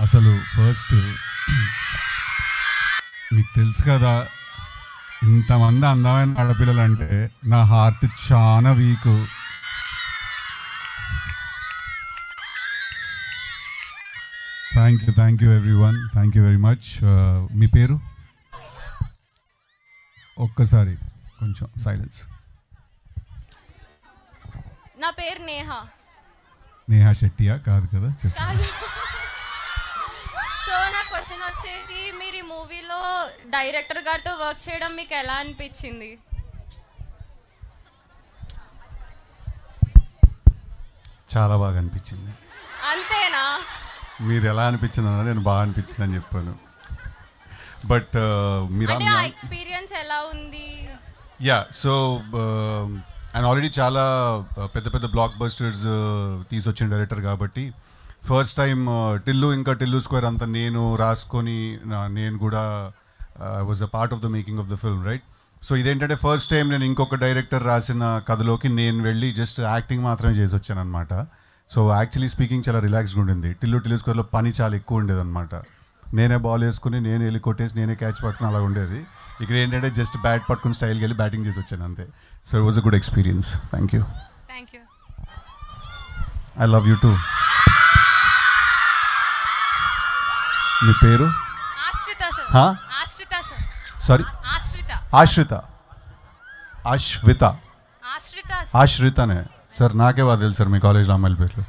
అసలు ఫస్ట్ మీకు తెలుసు కదా, ఇంతమంది అందమైన ఆడపిల్లలు అంటే నా హార్ట్ చాలా weak. Thank you everyone, thank you very much. మీ పేరు ఒక్కసారి కొంచెం సైలెన్స్. నా పేరు నేహా శెట్టియా? కాదు కదా, కాదు. సో నా క్వశ్చన్ వచ్చేసి, మీరు ఈ మూవీలో డైరెక్టర్ గారితో వర్క్ చేయడం మీకు ఎలా అనిపించింది? చాలా బాగా అనిపించింది. అంతేనా? మీరు ఎలా అనిపించింది అన్న, నేను బాగా అనిపించింది అని చెప్పాను. బట్ మీరు అంటే ఆ ఎక్స్పీరియన్స్ ఎలా ఉంది? యా, సో ఆయన ఆల్రెడీ చాలా పెద్ద పెద్ద బ్లాక్ బస్టర్స్ తీసుకొచ్చిన డైరెక్టర్ కాబట్టి ఫస్ట్ టైం టిల్లు స్క్వేర్ అంతా నేను రాసుకొని నేను కూడా was a part of the making of the film, right? So ఇదేంటంటే ఫస్ట్ టైం నేను ఇంకొక డైరెక్టర్ రాసిన కథలోకి నేను వెళ్ళి జస్ట్ యాక్టింగ్ మాత్రమే చేసి వచ్చాను అనమాట. సో యాక్చువల్లీ స్పీకింగ్ చాలా రిలాక్స్గా ఉండింది. టిల్లు స్క్వేర్లో పని చాలా ఎక్కువ ఉండేది అనమాట. నేనే బాల్ వేసుకుని నేనే వెళ్ళి కొట్టేసి నేనే క్యాచ్ పట్టుకుని అలా ఉండేది. ఇక్కడ ఏంటంటే జస్ట్ బ్యాట్ పట్టుకుని స్టైల్కి వెళ్ళి బ్యాటింగ్ చేసి వచ్చాను అంతే. So it was a good experience. Thank you. I love you too. మీ పేరు? సారీ, ఆశ్రితనే సార్. నాకే బాగా తెలుసు సార్ మీ కాలేజ్లో అమ్మాయిల పేర్లు.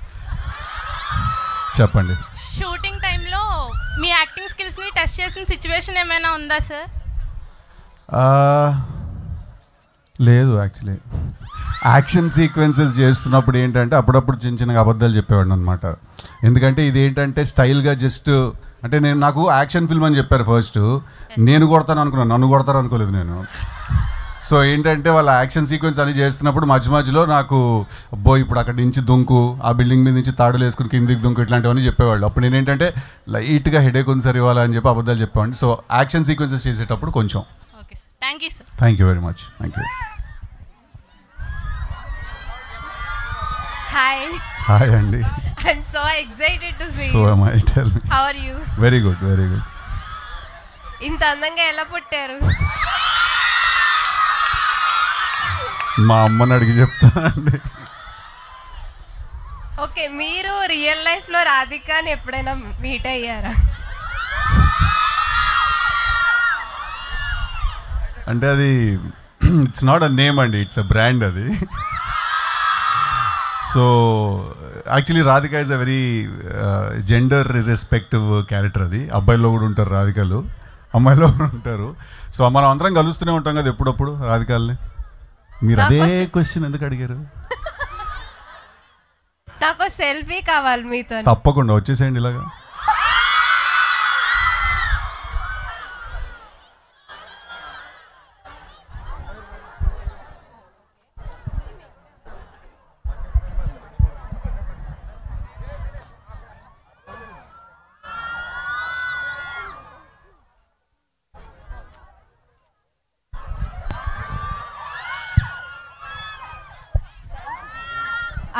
చెప్పండి. షూటింగ్ టైంలో మీ యాక్టింగ్ స్కిల్స్ని టెస్ట్ చేసిన సిచ్యువేషన్ ఏమైనా ఉందా సార్? లేదు, యాక్చువల్లీ యాక్షన్ సీక్వెన్సెస్ చేస్తున్నప్పుడు ఏంటంటే అప్పుడప్పుడు చిన్న చిన్నగా అబద్ధాలు చెప్పేవాడిని అనమాట. ఎందుకంటే ఇది ఏంటంటే స్టైల్గా జస్ట్ అంటే నాకు యాక్షన్ ఫిల్మ్ అని చెప్పారు ఫస్ట్. నేను కొడతాను అనుకున్నాను, నన్ను కొడతారు అనుకోలేదు నేను. సో ఏంటంటే వాళ్ళ యాక్షన్ సీక్వెన్స్ అని చేస్తున్నప్పుడు మధ్యలో నాకు అబ్బో ఇప్పుడు అక్కడి నుంచి దుంకు, ఆ బిల్డింగ్ మీద నుంచి తాడులు వేసుకుని కిందికి దుంకు, ఇట్లాంటివన్నీ చెప్పేవాళ్ళు. అప్పుడు నేను ఏంటంటే లైట్గా హెడేక్ ఉంది సార్ ఇవ్వాలని చెప్పి అబద్ధాలు చెప్పేవాడిని. సో యాక్షన్ సీక్వెన్సెస్ చేసేటప్పుడు కొంచెం. Thank you very much. Thank you. Hi అండి. I'm so excited to see you. So am I. Tell me. How are you? Very good, very good. ఇంత అందంగా ఎలా పుట్టారు? మా అమ్మని అడిగి చెప్తానండి. ఓకే, మీరు రియల్ లైఫ్లో రాధికాని ఎప్పుడైనా మీట్ అయ్యారా? అంటే అది ఇట్స్ నాట్ అ నేమ్ అండి, ఇట్స్ అ బ్రాండ్ అది. So actually Radhika is a very gender irrespective character. అది అబ్బాయిలో కూడా ఉంటారు రాధికలు, అమ్మాయిలో కూడా ఉంటారు. సో మనం అందరం కలుస్తూనే ఉంటాం కదా ఎప్పుడప్పుడు రాధికల్ని. మీరు అదే క్వశ్చన్ ఎందుకు అడిగారు? నాకు సెల్ఫీ కావాలి మీతో. తప్పకుండా వచ్చేసేయండి ఇలాగా.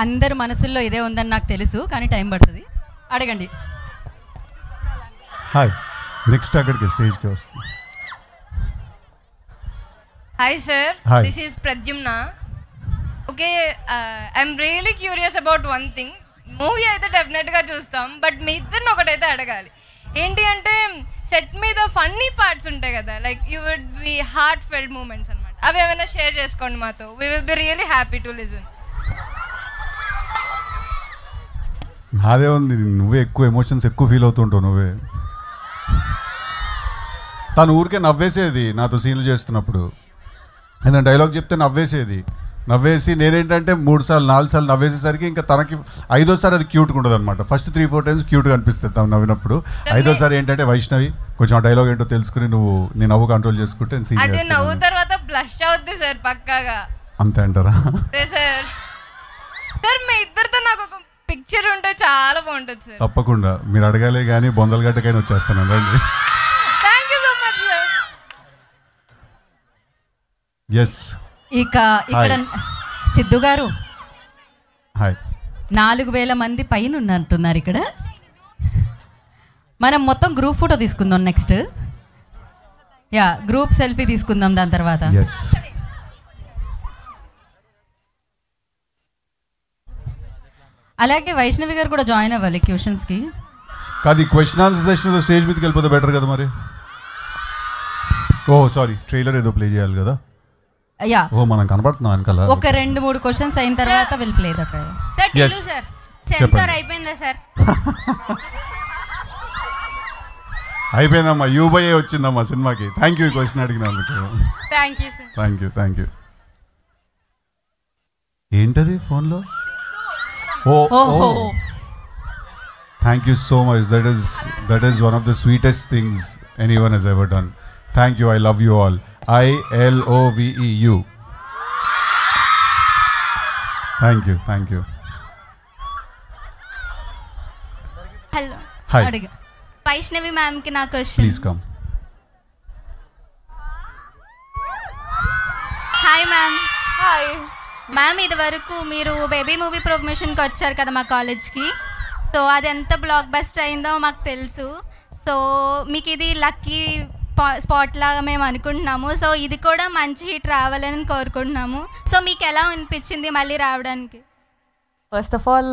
అందరి మనసుల్లో ఇదే ఉందని నాకు తెలుసు, కానీ టైం పడుతుంది. అడగండి. హాయ్, నెక్స్ట్ అక్కడికి స్టేజ్కి వస్తుంది. Hi sir, this is Pradyumna. Okay, I'm really curious about one thing. Movie అయితే డెఫినెట్గా చూస్తాం, బట్ మీ ఇద్దరిని ఒకటైతే అడగాలి. ఏంటి అంటే సెట్ మీద ఫన్నీ పార్ట్స్ ఉంటాయి కదా, like you would be heartfelt moments అనమాట. అవి ఏమైనా షేర్ చేసుకోండి మాతో. We will be really happy to listen. నాదే ఉంది, నువ్వే ఎక్కువ ఎమోషన్స్ ఎక్కువ ఫీల్ అవుతుంటావు నువ్వే. తను ఊరికే నవ్వేసేది నాతో సీన్లు చేస్తున్నప్పుడు. నేను డైలాగ్ చెప్తే నవ్వేసి నేనేంటంటే 3 సార్లు 4 సార్లు నవ్వేసేసరికి ఇంకా తనకి 5వ సారి అది క్యూట్గా ఉంటుంది అనమాట. ఫస్ట్ 3-4 టైమ్స్ క్యూట్గా అనిపిస్తుంది తను నవ్వినప్పుడు. 5వ సారి ఏంటంటే వైష్ణవి కొంచెం ఆ డైలాగ్ ఏంటో తెలుసుకుని నీ నవ్వు కంట్రోల్ చేసుకుంటే నవ్వు తర్వాత బ్లష్ అవుద్ది సార్ పక్కాగా. అంతే అంటారా? సార్ మీ ఇద్దరితో నాకు ఒక పిక్చర్ ఉంటే చాలా బాగుంటుంది సార్. తప్పకుండా మీరు అడగాలే కానీ బొందలగడ్డకైనా వచ్చేస్తాను. రండి. Thank you so much sir. Yes, ఇక్కడ సిద్ధు గారు హాయ్. 4000 మంది పైన ఉన్నట్టున్నారు ఇక్కడ. మనం మొత్తం గ్రూప్ ఫోటో తీసుకుందాం నెక్స్ట్. యా, గ్రూప్ సెల్ఫీ తీసుకుందాం దాని తర్వాత. ఎస్. అలాగే వైష్ణవి గారు కూడా జాయిన్ అవ్వాలి క్వశ్చన్స్కి. కాదు, ఈ క్వశ్చన్ ఆన్సర్ సెషన్ స్టేజ్ మీదకి వెళ్ళిపోతే బెటర్ కదా మరి. ఓ సారీ, ట్రైలర్ ఏదో ప్లే చేయాలి కదా. యా, ఓ మనం కనబడుతున్నాం వెనకాల. ఒక 2-3 క్వశ్చన్స్ అయిన తర్వాత will play that. Yes. Sir చెప్పండి. సెన్సార్ అయిపోయిందా సార్? అయిపోయిందమ్మా, యూబైఏ వచ్చిందమ్మా సినిమాకి. థ్యాంక్ యూ ఈ క్వశ్చన్ అడిగినందుకు. Thank you sir. Thank you. ఏంటది ఫోన్లో? Oh thank you so much. That is one of the sweetest things anyone has ever done. Thank you. I love you all. ILOVEU. Thank you. Hello, hi, అడిగా. వైష్ణవి మ్యామ్కి నా question. Please come. Hi ma'am. Hi ma'am, ఇది వరకు మీరు baby movie ప్రమోషన్కి వచ్చారు కదా మా కాలేజ్కి. సో అది ఎంత బ్లాక్ బస్టర్ అయిందో మాకు తెలుసు. సో మీకు ఇది లక్కీ స్పాట్ లాగా మేము అనుకుంటున్నాము. సో ఇది కూడా మంచి హిట్ రావాలని కోరుకుంటున్నాము. సో మీకు ఎలా అనిపించింది మళ్ళీ రావడానికి? ఫస్ట్ ఆఫ్ ఆల్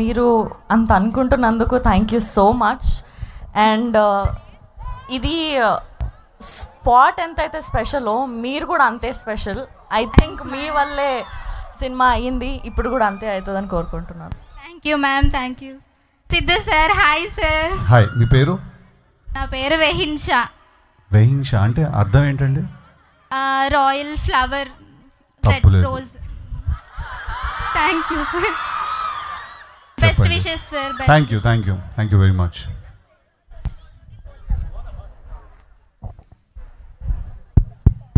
మీరు అంత అనుకుంటున్నందుకు thank you so much. And ఇది స్పాట్ ఎంతైతే స్పెషలో మీరు కూడా అంతే స్పెషల్. ఐ థింక్ మీ వల్లే సినిమా అయ్యింది, ఇప్పుడు కూడా అంతే అవుతుందని కోరుకుంటున్నాను. Thank you ma'am, thank you. Siddhu sir, hi sir. Hi, మీ పేరు? నా పేరు వెహిన్షా. వెహిన్షా అంటే అర్థం ఏంటండి? రాయల్ ఫ్లవర్, రెడ్ తప్పులేదు. Rose. Thank you sir. Best wishes sir. Thank you very much.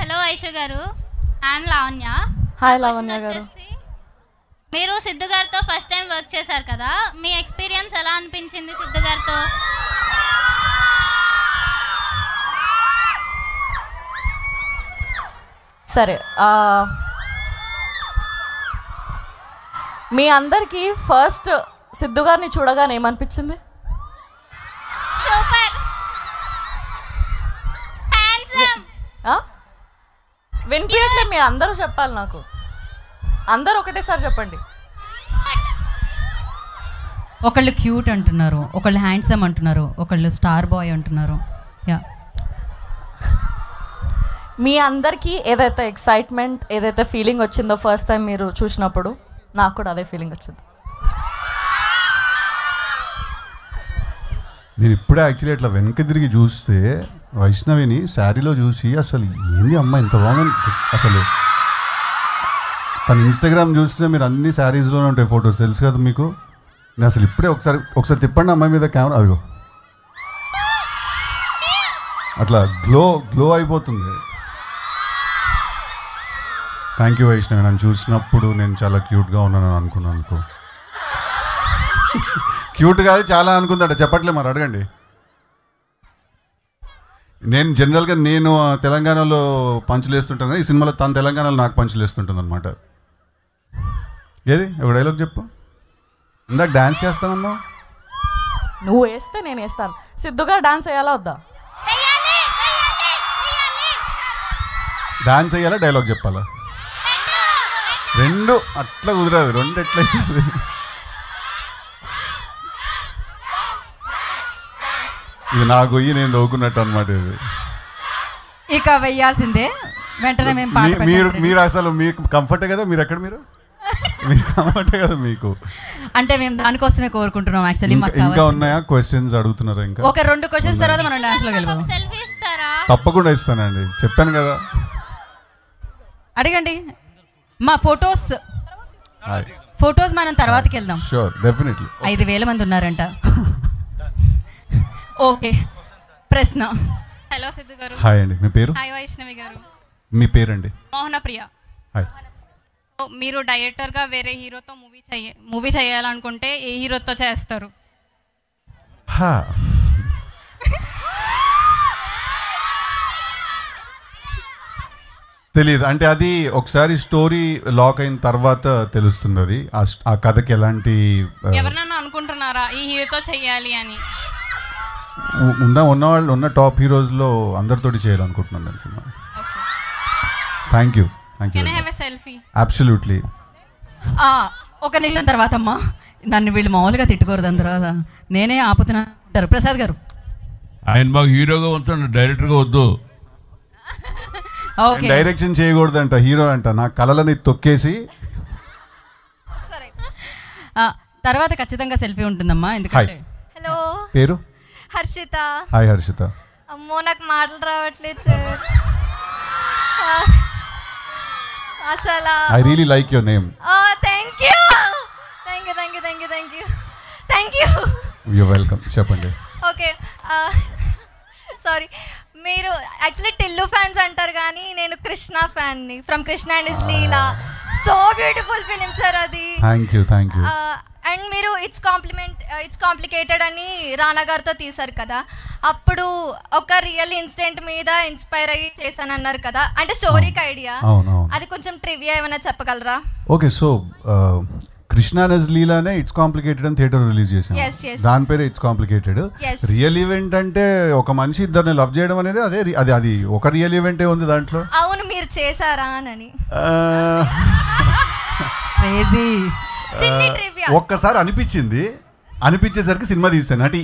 Hello Aishu గారు, ఐఎమ్ లావణ్య. హాయ్ లావణ్య గారు. మీరు సిద్ధు గారితో ఫస్ట్ టైం వర్క్ చేశారు కదా, మీ ఎక్స్పీరియన్స్ ఎలా అనిపించింది సిద్ధు గారితో? సరే, మీ అందరికీ ఫస్ట్ సిద్ధు గారిని చూడగానే ఏమనిపించింది? Super, handsome. వినిపించట్లే, మీ అందరూ చెప్పాలి నాకు. అందరూ ఒకటేసారి చెప్పండి. ఒకళ్ళు క్యూట్ అంటున్నారు, ఒకళ్ళు హ్యాండ్సమ్ అంటున్నారు, ఒకళ్ళు స్టార్ బాయ్ అంటున్నారు. యా, మీ అందరికీ ఏదైతే ఎక్సైట్మెంట్, ఏదైతే ఫీలింగ్ వచ్చిందో ఫస్ట్ టైం మీరు చూసినప్పుడు, నాకు కూడా అదే ఫీలింగ్ వచ్చింది. నేను ఇప్పుడే యాక్చువల్లీ ఇట్లా వెనక్కి తిరిగి చూస్తే వైష్ణవిని శారీలో చూసి అసలు ఏంది అమ్మ ఇంత బాగుంది. అసలు తన ఇన్స్టాగ్రామ్ చూస్తే మీరు అన్ని శారీస్లోనే ఉంటాయి ఫొటోస్, తెలుసు కదా మీకు. నేను అసలు ఇప్పుడే ఒకసారి తిప్పండి అమ్మాయి మీద కెమెరా. అదిగో అట్లా గ్లో అయిపోతుంది. Thank you Vaishnavi. నన్ను చూసినప్పుడు నేను చాలా క్యూట్గా ఉన్నాను అనుకున్నందుకు. క్యూట్ కాదు, చాలా అనుకుందాట. చెప్పట్లే మరి, అడగండి. నేను జనరల్గా తెలంగాణలో పంచులు వేస్తుంటాను, ఈ సినిమాలో తను తెలంగాణలో నాకు పంచులు వేస్తుంటుంది అనమాట. ఏది ఒక డైలాగ్ చెప్పు. ఇందాక డాన్స్ చేస్తానన్నా. నువ్వు వేస్తే నేను వేస్తాను. సిద్ధుగా డాన్స్ వేయాలా వద్దా? డాన్స్ వేయాలా, డైలాగ్ చెప్పాలా? రెండు అట్లా కుదరదు. రెండు ఎట్లయితుంది? ఇది నా గొయ్యి నేను దోకున్నట్టు అనమాట. ఇది ఇక వెయ్యాల్సిందే వెంటనే. మేము పాట మీరు అసలు మీకు కంఫర్టే కదా? మీరు ఎక్కడ మీరు కంఫర్టే కదా మీకు? అంటే మేము దానికోసమే కోరుకుంటున్నాం యాక్చువల్లీ. ఇంకా ఉన్నాయా క్వశ్చన్స్ అడుగుతున్నారా? ఇంకా ఒక 2 క్వశ్చన్స్ తర్వాత మనం డాన్స్ లో వెళ్ళిపోదాం. సెల్ఫీ ఇస్తారా? తప్పకుండా ఇస్తానండి, చెప్పాను కదా. అడగండి. మా ఫొటోస్ మనం తర్వాతకి వెళ్దాం. Sure, definitely. 5,000 మంది ఉన్నారంట. ఓకే, ప్రశ్న. హలో సిద్ధు గారు. హాయ్ అండి, మీ పేరు? హాయ్ వైష్ణవి గారు. మీ పేరండి? మోహన ప్రియ. హాయ్. మీరు డైరెక్టర్గా వేరే హీరోతో మూవీ చేయాలనుకుంటే ఏ హీరోతో చేస్తారు? తెలియదు, అంటే అది ఒకసారి స్టోరీ లాక్ అయిన తర్వాత తెలుస్తుంది. అది ఆ కథకి ఎలాంటి ఎవరినన్నా అనుకుంటున్నారా ఈ హీరోతో చెయ్యాలి అని? ఉన్న టాప్ హీరోస్లో అందరితోటి చేయాలనుకుంటున్నాను నేను cinema. Thank you can I have a selfie? Absolutely. ఒక నిమిషం తర్వాత అమ్మా, నన్ను వీళ్ళు మామూలుగా తిట్టుకోరు, దాని తర్వాత నేనే ఆపుతున్నా అంటారు. ప్రసాద్ గారు, ఆయన మాకు హీరోగా వస్తాను, డైరెక్టర్గా వద్దు. ఓకే, డైరెక్షన్ చేయకూడదంట, హీరో అంట. నా కళలని తొక్కేసి తర్వాత ఖచ్చితంగా సెల్ఫీ ఉంటుందమ్మా. ఎందుకంటే హలో, పేరు హర్షిత. హాయ్ హర్షిత. అమ్మో నాకు మాటలు రావట్లేదు సార్ అసలు. I really like your name. Thank you thank you thank you thank you thank you thank you. You welcome. చెప్పండి. ఓకే, సారీ, మీరు యాక్చువల్లీ టిల్లు ఫ్యాన్స్ అంటారు కానీ నేను కృష్ణ ఫ్యాన్ని, from Krishna and his Leela. So beautiful film sir అది. Thank you thank you. And మీరు it's complicated అని రానా గారితో తీశారు కదా, అప్పుడు ఒక రియల్ ఇన్సిడెంట్ మీద ఇన్స్పైర్ అయ్యి చేశానన్నారు కదా, అంటే స్టోరీకి ఐడియా, అది కొంచెం ట్రివియా ఏమైనా చెప్పగలరా? ఓకే, సో కృష్ణ నజ్ లీలానే ఇట్స్ కాంప్లికేటెడ్ అని థియేటర్ రిలీజ్ చేసాం. దాని పేరు ఇట్స్ కాంప్లికేటెడ్. రియల్ ఈవెంట్ అంటే ఒక మనిషి ఇద్దరిని లవ్ చేయడం అనేది అదే అది ఒక రియల్ ఈవెంటే ఉంది దాంట్లో. అవును, మీరు చేశారా అని ఒక్కసారి అనిపించేసరికి సినిమా తీసాను. అంటే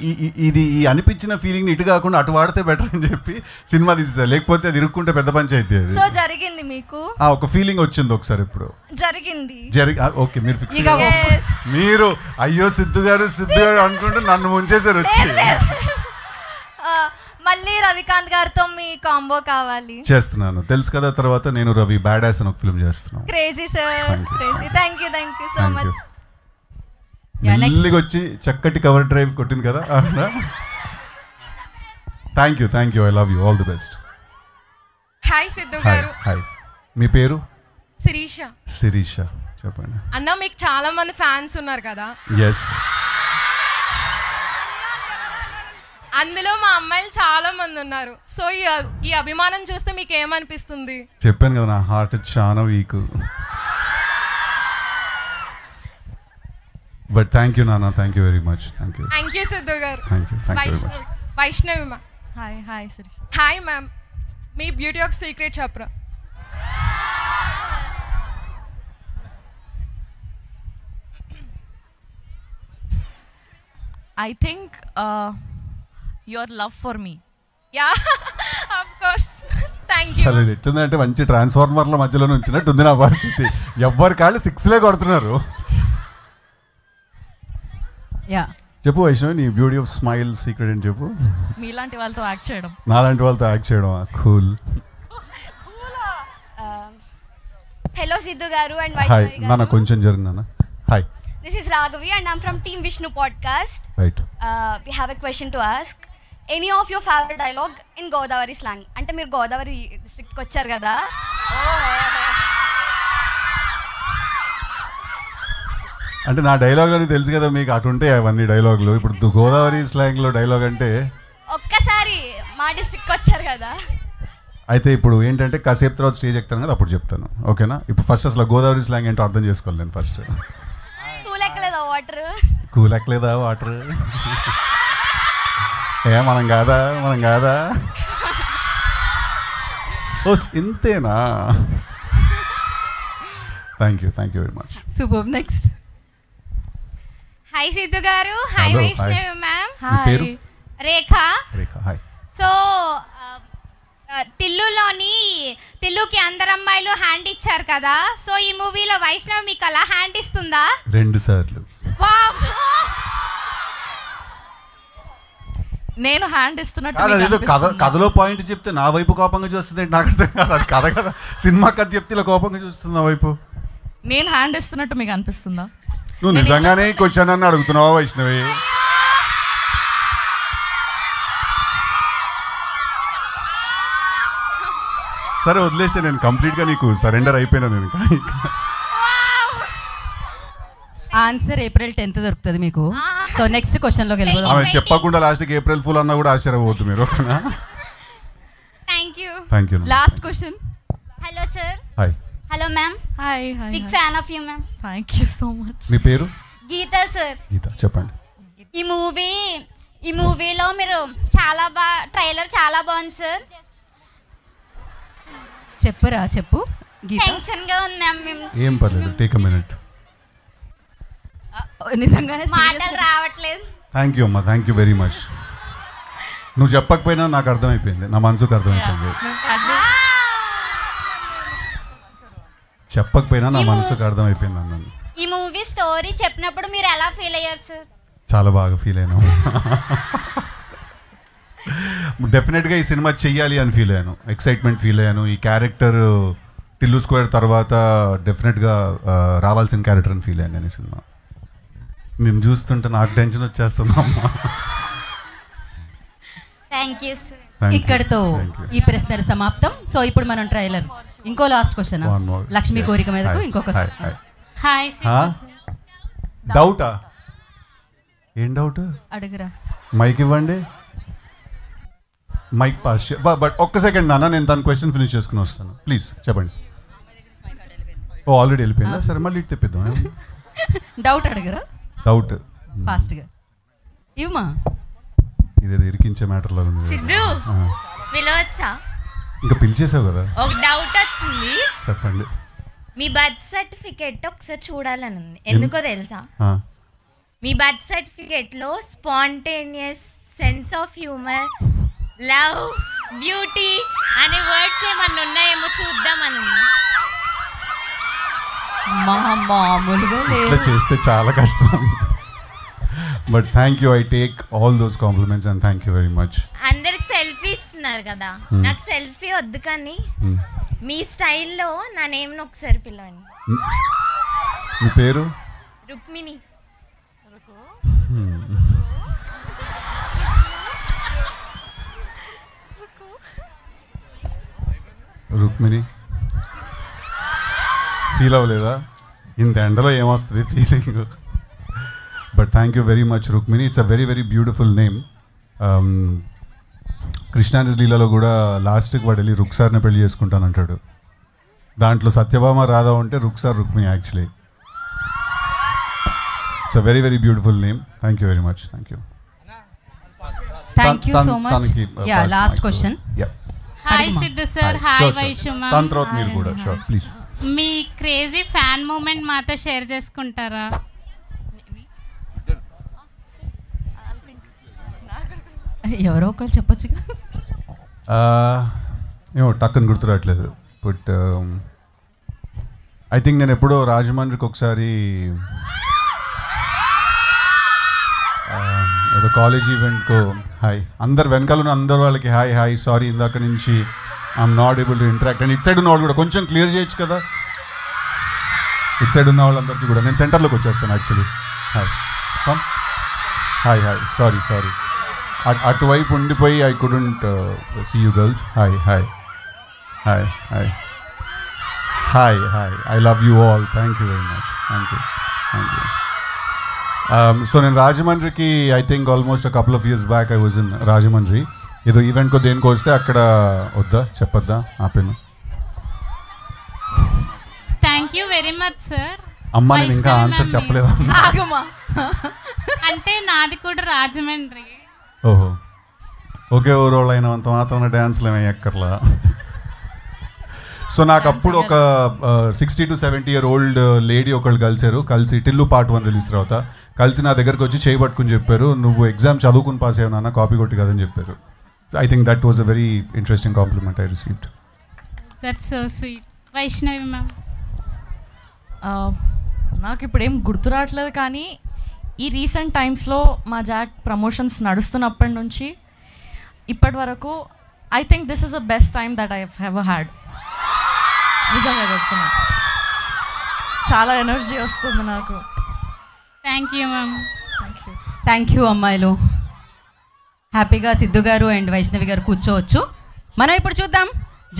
ఇది ఈ అనిపించిన ఫీలింగ్ ఇటు కాకుండా అటు వాడితే బెటర్ అని చెప్పి సినిమా తీసేసాను. లేకపోతే అది ఇరుక్కుంటే పెద్ద పంచాయతీ. అది సో జరిగింది మీకు ఒక ఫీలింగ్ వచ్చింది ఒకసారి. ఇప్పుడు జరిగింది. ఓకే, మీరు ఫిక్స్. మీరు అయ్యో సిద్ధు గారు అనుకుంటూ నన్ను ముంచేసారు వచ్చి. మళ్ళీ రవికాంత్ గారితో మీ కాంబో కావాలి. చేస్తున్నాను, తెలుసు కదా. తర్వాత నేను రవి బ్యాడ్ యాస్ అని ఒక ఫిల్మ్ చేస్తున్నాను. Crazy sir, crazy. Thank you so much. మెల్లిగా వచ్చి చక్కటి కవర్ డ్రైవ్ కొట్టింది కదా. Thank you. I love you. All the best. Hi Siddhu garu. Hi, మీ పేరు? శిరీష. చెప్పండి అన్న, మీకు చాలా మంది ఫ్యాన్స్ ఉన్నారు కదా. ఎస్. అందులో మా అమ్మాయిలు చాలా మంది ఉన్నారు. సో ఈ అభిమానం చూస్తే మీకు ఏమనిపిస్తుంది? చెప్పాను కదా, నా హార్ట్ చాలా వీక్. బట్ థ్యాంక్ యూ నాన్న, thank you very much. Thank you Siddhu garu. Thank you very much. Vaishnavi ma'am. Hi Sirisha. Hi ma'am, మీ బ్యూటీ ఆఫ్ సీక్రెట్ చెప్పరా? I think your love for me. Yeah, of course. Thank you. అసలు ఎట్టుందంటే మంచి ట్రాన్స్ఫార్మర్ల మధ్యలో ఉంచినట్టుంది నా పరిస్థితి. ఎవ్వరి కాళ్ళు 6లే కొడుతున్నారు. చెప్పు వైష్ణవి, నీ బ్యూటీ ఆఫ్ స్మైల్ సీక్రెట్ అని చెప్పు. మీలాంటి వాళ్ళతో యాక్ట్ చేయడం. నాలాంటి వాళ్ళతో యాక్ట్ చేయడం. కూల్. హలో సిద్ధు గారు అండ్ హాయ్ నాన్న, కొంచెం జరిగినా. Hi, this is Raghavi and I'm from Team Vishnu podcast. Right. We have a question to ask. Any of your favorite dialogue in Godavari slang? అంటే మీరు గోదావరి డిస్ట్రిక్ట్కి వచ్చారు కదా. అంటే నా డైలాగులు తెలుసు కదా మీకు, అటు ఉంటాయి అవన్నీ డైలాగులు. ఇప్పుడు గోదావరి స్లాంగ్లో డైలాగ్ అంటే ఒక్కసారి మా డిస్ట్రిక్ట్కి వచ్చారు కదా. అయితే ఇప్పుడు ఏంటంటే కాసేపు తర్వాత స్టేజ్ ఎక్కుతాను కదా, అప్పుడు చెప్తాను. ఓకేనా? ఇప్పుడు ఫస్ట్ అసలు గోదావరి స్లాంగ్ ఏంటో అర్థం చేసుకోవాలి నేను ఫస్ట్. కూలెక్కలేదా వాటర్? మనం కాదా ఓ ఇంతేనా? Thank you very much. Super. Next. Hi Siddhu garu. Hi Vaishnavi ma'am. పేరు? రేఖ. హాయ్. సో తిల్లుకి అందరు అమ్మాయిలు హ్యాండ్ ఇచ్చారు కదా, సో ఈ మూవీలో వైష్ణవి మీకు అలా హ్యాండ్ ఇస్తుందా? 2 సార్లు. నేను హ్యాండ్ ఇస్తున్నట్టు కథలో పాయింట్ చెప్తే నా వైపు కోపంగా చూస్తుంది. నాకు అర్థం కాదు, అది కథ కదా. సినిమా కథ చెప్తే ఇలా కోపంగా చూస్తుంది నా వైపు. నేను హ్యాండ్ ఇస్తున్నట్టు మీకు అనిపిస్తుందా? నువ్వు నిజంగానే క్వశ్చన్ అని అడుగుతున్నావా వైష్ణవి? సరే వదిలేస్తే, నేను కంప్లీట్గా నీకు సరెండర్ అయిపోయినా. నేను ఆన్సర్ April 10th దొరుకుతుంది మీకు. సో నెక్స్ట్ క్వశ్చన్లోకి వెళ్ళిపోదాం. ఆమె చెప్పకుండా లాస్ట్కి ఏప్రిల్ ఫుల్ అన్నా కూడా ఆశ్చర్యపోతుంది మీరు. Thank you. Last question. Hello sir. Hi. Hello ma'am. Hi. Big fan of you ma'am. Thank you so much. మీ పేరు? గీతా సార్. గీత, చెప్పండి. ఈ మూవీ ఈ మూవీలో మీరు చాలా బాగా ట్రైలర్ చాలా బాగుంది సార్. చెప్పురా చెప్పు. టెన్షన్గా ఉన్నాం మేము. ఏం పర్లేదు, టేక్ అ మినిట్. నిజంగానే మాటలు రావట్లేదు. థ్యాంక్ యూ అమ్మా, థ్యాంక్ యూ వెరీ మచ్. నువ్వు చెప్పకపోయినా నాకు అర్థమైపోయింది, నా మనసుకు అర్థమైపోయింది. చెప్పకపోయినా నా మనసుకు అర్థమైపోయింది అన్నాను. ఈ మూవీ స్టోరీ చెప్పినప్పుడు మీరు ఎలా ఫీల్ అయ్యారు సార్? చాలా బాగా ఫీల్ అయినా. డెఫినెట్గా ఈ సినిమా చెయ్యాలి అని ఫీల్ అయ్యాను, ఎక్సైట్మెంట్ ఫీల్ అయ్యాను. ఈ క్యారెక్టర్ టిల్లు స్క్వేర్ తర్వాత డెఫినెట్గా రావాల్సిన క్యారెక్టర్ అని ఫీల్ అయ్యాను నేను ఈ సినిమా. నేను చూస్తుంటే నాకు టెన్షన్ వచ్చేస్తుందమ్మా. Thank you sir. ఇక్కడతో ఈ ప్రశ్నలు సమాప్తం. సో ఇప్పుడు మనం ట్రైలర్ ఇంకో లాస్ట్ క్వశ్చన్ లక్ష్మి కోరిక మీదకు ఇంకొక డౌటా? ఏం డౌట్ అడుగురా. మైక్ ఇవ్వండి, మైక్ పాస్. బట్ ఒక్క సెకండ్ నాన్న, నేను తన క్వశ్చన్ ఫినిష్ చేసుకుని వస్తాను. ప్లీజ్ చెప్పండి. ఓ ఆల్రెడీ వెళ్ళిపోయిందా? సరే మళ్ళీ ఇటు తెప్పిద్దాం. డౌట్ అడగరా? డౌట్ ఫాస్ట్గా ఇవ్వమా. ఇదేదో ఇరికించే మ్యాటర్లో ఉంది. సిద్ధు పిలవచ్చా? ఇంకా పిలిచేసావు కదా. ఒక డౌట్ వచ్చింది. చెప్పండి. మీ బర్త్ సర్టిఫికెట్ ఒకసారి చూడాలని ఉంది. ఎందుకో తెలుసా? మీ బర్త్ సర్టిఫికెట్లో spontaneous, sense of humour, love, beauty అనే వర్డ్స్ ఏమన్నా ఉన్నాయేమో చూద్దామని ఉంది. మామూలుగా ఇట్లా చేస్తే చాలా కష్టం. But thank you, I take all those compliments and thank you very much. అందరికి సెల్ఫీ ఇస్తున్నారు కదా, నాకు సెల్ఫీ వద్దు కానీ మీ స్టైల్లో నా నేమ్ని ఒకసారి పిలవండి. మీ పేరు? రుక్మిణి. రుక్మిణి ఫీల్ అవ్వలేదా? ఇంత ఎండలో ఏమొస్తుంది feeling? But thank you very much Rukmini. It's a very very beautiful name. కృష్ణానిస్ లీలలో కూడా లాస్ట్కి వాడు వెళ్ళి రుక్సార్ని పెళ్లి చేసుకుంటానంటాడు. దాంట్లో సత్యభామ రాధా ఉంటే Ruksar Rukmini actually. It's a very very beautiful name. Thank you very much. Thank you. Thank you so much. Ya last question. Hi Siddhu sir. Hi Vaishu ma'am. దాని తర్వాత మీరు కూడా షూర్ ప్లీజ్. మీ క్రేజీ ఫ్యాన్ మూమెంట్ మాతో షేర్ చేసుకుంటారా? ఎవరో ఒకళ్ళు చెప్పొచ్చు. ఏమో టక్కని గుర్తురావట్లేదు. బట్ ఐ థింక్ నేను ఎప్పుడో రాజమండ్రికి ఒకసారి ఏదో కాలేజ్ ఈవెంట్కో హాయ్ అందరు వెనకాల ఉన్న అందరు వాళ్ళకి హాయ్ హాయ్ సారీ ఇందాక నుంచి I'm not able to interact. And it side ఉన్న వాళ్ళు కూడా కొంచెం క్లియర్ చేయొచ్చు కదా. ఇట్ సైడ్ ఉన్న వాళ్ళందరికీ కూడా నేను సెంటర్లోకి వచ్చేస్తాను actually. Hi hi hi sorry sorry అటువైపు ఉండిపోయి I couldn't see you girls. Hi hi hi hi hi hi I love you all. Thank you very much. Thank you thank you. So నేను రాజమండ్రికి I think almost couple of years back I was in Rajahmundry. ఏదో ఈవెంట్కో దేనికో వస్తే అక్కడ వద్దా చెప్పొద్దా ఆపేను. Thank you very much sir. అమ్మ నేను ఇంకా ఆన్సర్ చెప్పలేదు. అంటే నాది కూడా రాజమండ్రి. ఓహో ఒకే ఊరోళ్ళు అయినంత మాత్రం డ్యాన్స్లు ఏమీ ఎక్కర్లా. సో నాకు అప్పుడు ఒక 60 to 70 year old లేడీ ఒకళ్ళు కలిసి టిల్లు పార్ట్ 1 రిలీజ్ తర్వాత కలిసి నా దగ్గరకు వచ్చి చేయబట్టుకుని చెప్పారు, నువ్వు ఎగ్జామ్ చదువుకుని పాస్ అయ్యావు నాన్న, కాపీ కొట్టి కదని చెప్పారు. I think that was a very interesting compliment I received. That's so sweet. Vaishnavi ma'am. నాకు ఇప్పుడు ఏం గుర్తు రావట్లేదు కానీ ఈ రీసెంట్ టైమ్స్లో మా జాక్ ప్రమోషన్స్ నడుస్తున్నప్పటి నుంచి ఇప్పటి వరకు I think this is the best time that I have had. నిజంగా చెప్తున్నా, చాలా ఎనర్జీ వస్తుంది నాకు. Thank you ma'am. Thank you అమ్మాయిలు. హ్యాపీగా సిద్ధు గారు అండ్ వైష్ణవి గారు కూర్చోవచ్చు. మనం ఇప్పుడు చూద్దాం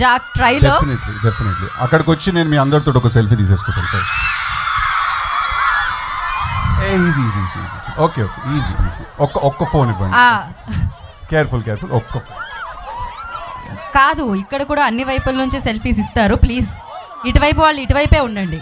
జాక్ ట్రైలర్. డెఫినెట్లీ అక్కడికి వచ్చి నేను మీ అందరితో ఒక సెల్ఫీ తీసేసుకుంటాను first. Easy easy easy easy okay okay easy easy. ఒక్క ఫోన్ ఇవ్వండి. కేర్ఫుల్ ఒక్క ఫోన్ కాదు, ఇక్కడ కూడా అన్ని వైపుల నుంచి సెల్ఫీస్ ఇస్తారు. ప్లీజ్ ఇటువైపు వాళ్ళు ఇటువైపే ఉండండి.